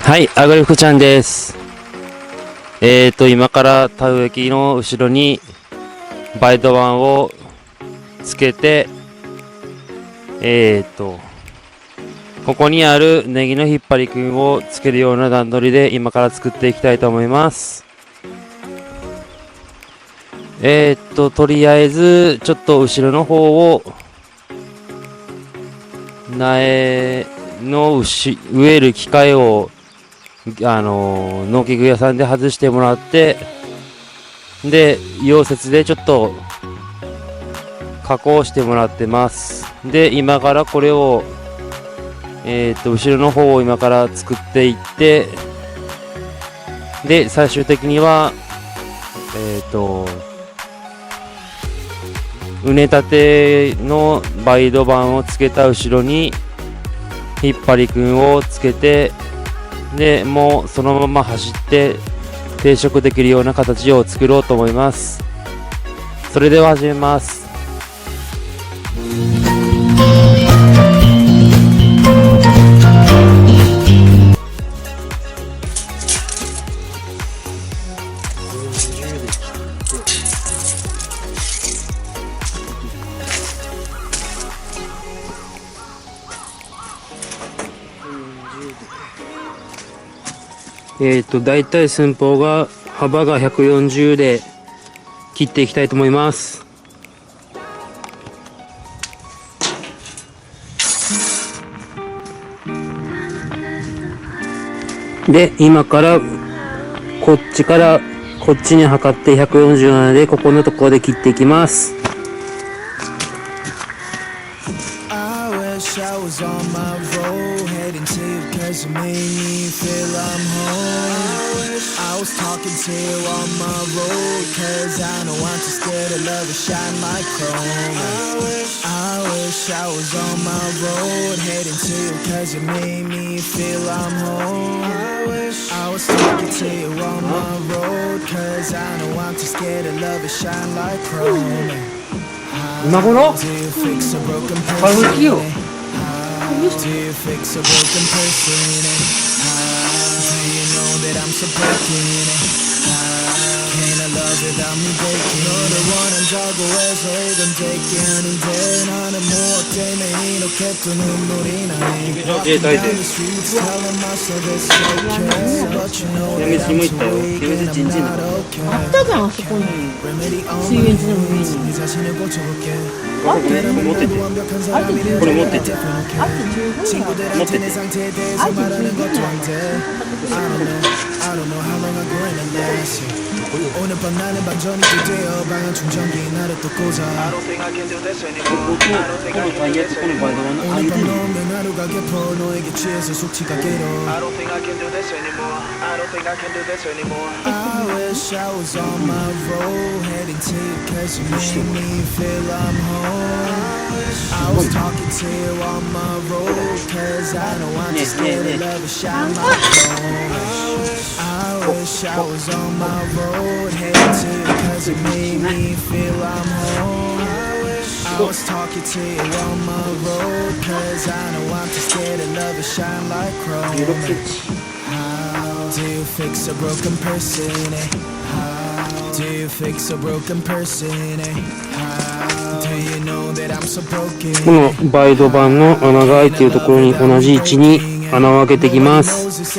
はい、アグリ福ちゃんです。今から田植え機の後ろに培土板をつけて、ここにあるネギの引っ張りくんをつけるような段取りで今から作っていきたいと思います。とりあえずちょっと後ろの方を苗の植える機械を農機具屋さんで外してもらって、で溶接でちょっと加工してもらってます。で今からこれを後ろの方を今から作っていって、で最終的には畝立ての培土板をつけた後ろに引っ張りくんをつけて、でもうそのまま走って定食できるような形を作ろうと思います。それでは始めます。だいたい寸法が幅が140で切っていきたいと思います。で今からこっちからこっちに測って140なので、ここのところで切っていきます。I was talking to you on my road, cause I know I'm too scared to love and shine like chrome. I wish I was on my road, heading to you cause you made me feel I'm home. I was talking to you on my road, cause I know I'm too scared to love and shine like chrome. How do you fix a broken person? How do you fix a broken person? Do you know that I'm so broken? Can't I love without me breaking? 너를 원한다고 해서 이건 되게 아닌데 나는 무엇 때문에 이렇게 또 눈물이 나니? Walking down the streets telling myself it's okay, but you know that I'm too weak and I'm not okay. 앞다장 아시고는 수유엔진을 우연히 네 자신을 고쳐볼게. 완벽한 사람이래. 친구들한테 내 상태에 대해서 말하는 것도 안 돼. I don't know how long I'm going to last. 오늘 밤 나는 반전이 또 되어 방한 충전기에 나를 또 꽂아. I don't think I can do this anymore. I don't think I can do this anymore. 오늘 밤 너면 하루가 깊어 너에게 취해서 숙취가 길어. I don't think I can do this anymore. I don't think I can do this anymore. I wish I was on my road heading to you cause you made me feel I'm home. I was talking to you on my road cause I know I'm just scared to love and shine like chrome. I wish I was on my road heading to you cause it made me feel I'm home. I was talking to you on my road cause I know I'm too scared to love and shine like chrome. How do you fix a broken person? How do you fix a broken person? How do you know that I'm so broken? この培土板の穴が開いているところに同じ位置に穴を開けていきます。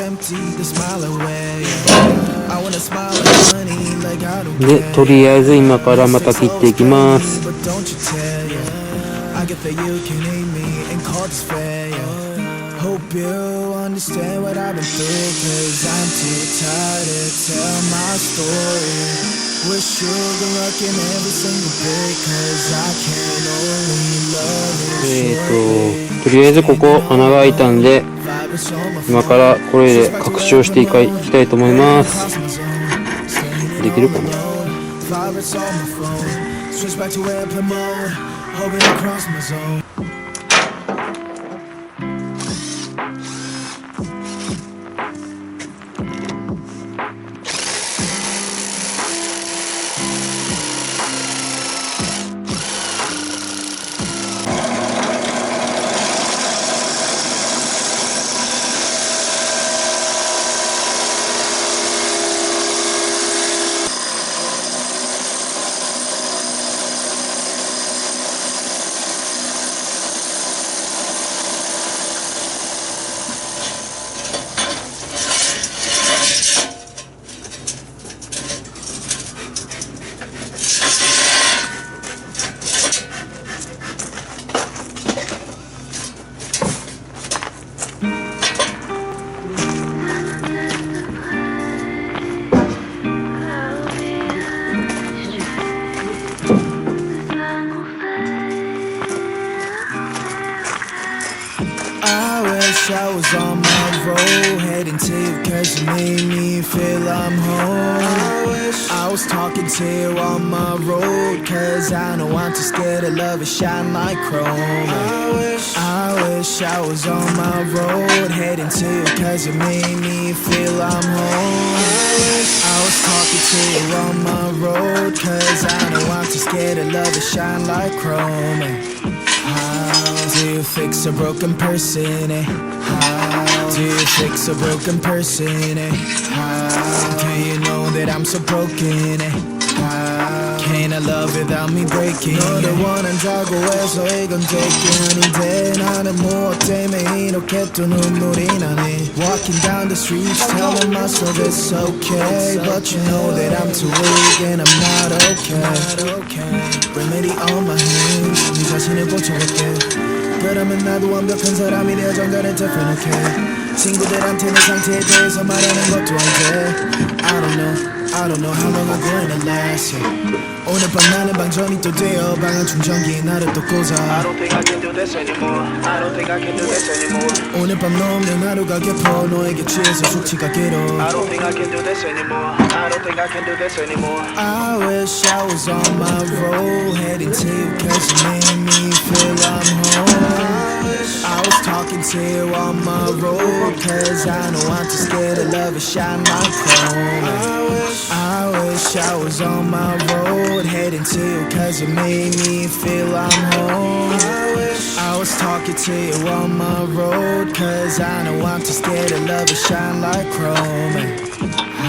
でとりあえず今からまた切っていきます。Hope you understand what I've been through cause I'm too tired to tell my story. Wish you good luck in every single day cause I can only love you. とりあえずここ穴が開いたんで今からこれで拡張していきたいと思います。できるかな。heading to you cause you made me feel I'm home. I was talking to you on my road cause I know I'm too scared to love and shine like chrome. I wish I was on my road heading to you cause you made me feel I'm home. I was talking to you on my road cause I know I'm too scared to love and shine like chrome. How do you fix a broken person? How do you fix a broken person? How do you know that I'm so broken? How can I love without me breaking? 너를 원한다고 해서 이건 될게 아닌데 나는 무엇 때문에 이렇게 또 눈물이 나네. Walking down the streets telling myself it's okay, but you know that I'm too weak and I'm not okay. Remedy on my hands 네 자신을 고쳐볼게. 그러면 나도 완벽한 사람이 되어 정갈을 되펴놓게. 친구들한테 내 상태에 대해서 말하는 것도 안돼. I don't know how long I'm gonna last. 오늘 밤 나는 방전이 또 되어 방한 충전기에 나를 또 꽂아. I don't think I can do this anymore. I don't think I can do this anymore. 오늘 밤 너 없는 하루가 깊어 너에게 취해서 숙취가 길어. I don't think I can do this anymore. I don't think I can do this anymore. I wish I was on my road heading to you cause you made me feel I'm home. I was talking to you on my road cause I know I'm too scared to love and shine like chrome. I wish I was on my road heading to you cause you made me feel I'm home. I was talking to you on my road cause I know I'm too scared to love and shine like chrome.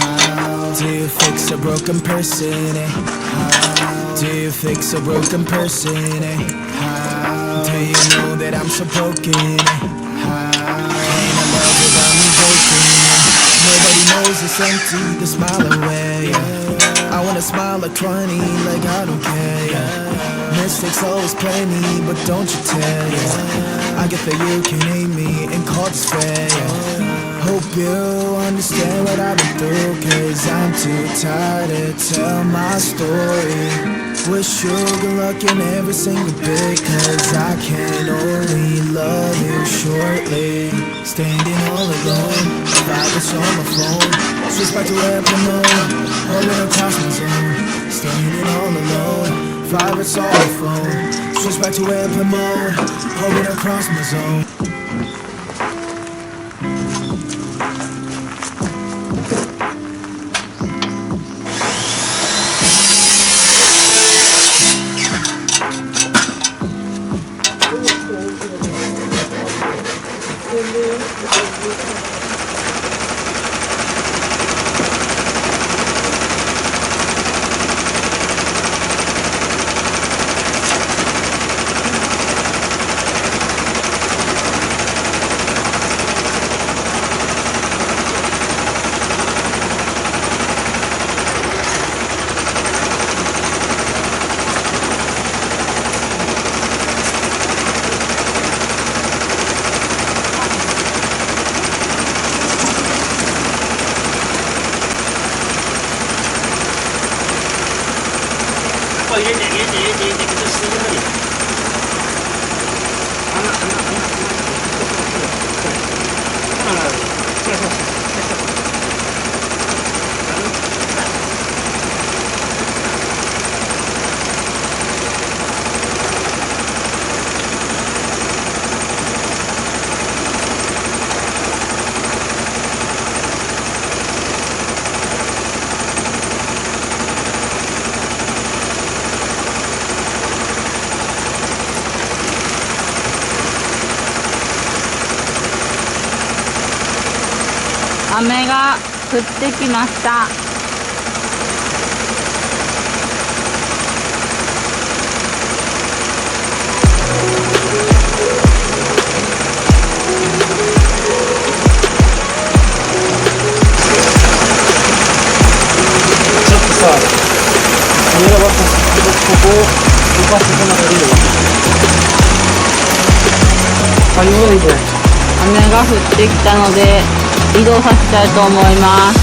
How do you fix a broken person? How do you fix a broken person? How do you know that I'm so broken? How can I love without me broken? Nobody knows it's empty, the smile away. I wanna smile like 20, like I don't care. Mistakes always play me, but don't you tell. I get that you can hate me and call this fair. Hope you understand what I've been through cause I'm too tired to tell my story. Wish you good luck in every single bit cause I can only love you shortly. Standing all alone, vibrates on my phone. Switch back to airplane mode, holding across my zone. Standing all alone, vibrates on my phone. Switch back to airplane mode, holding across my zone. 入れて入れて入れて入れて崩してください。雨が降ってきました。ちょっとさ、カメラバックここを動かしてこなくていいの？あ、今いいね。雨が降ってきたので移動させたいと思います。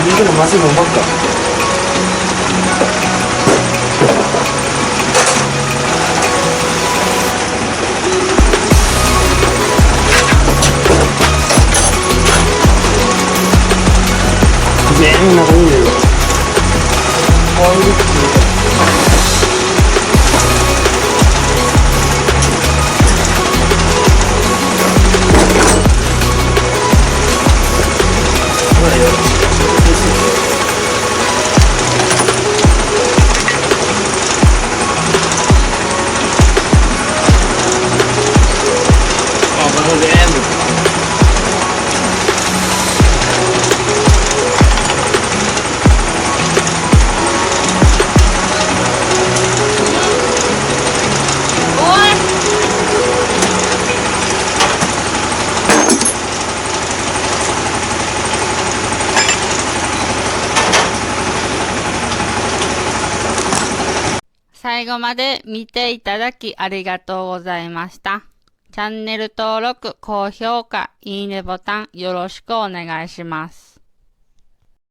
水もマシもうまっか。全部中に入れる。最後まで見ていただきありがとうございました。チャンネル登録、高評価、いいねボタンよろしくお願いします。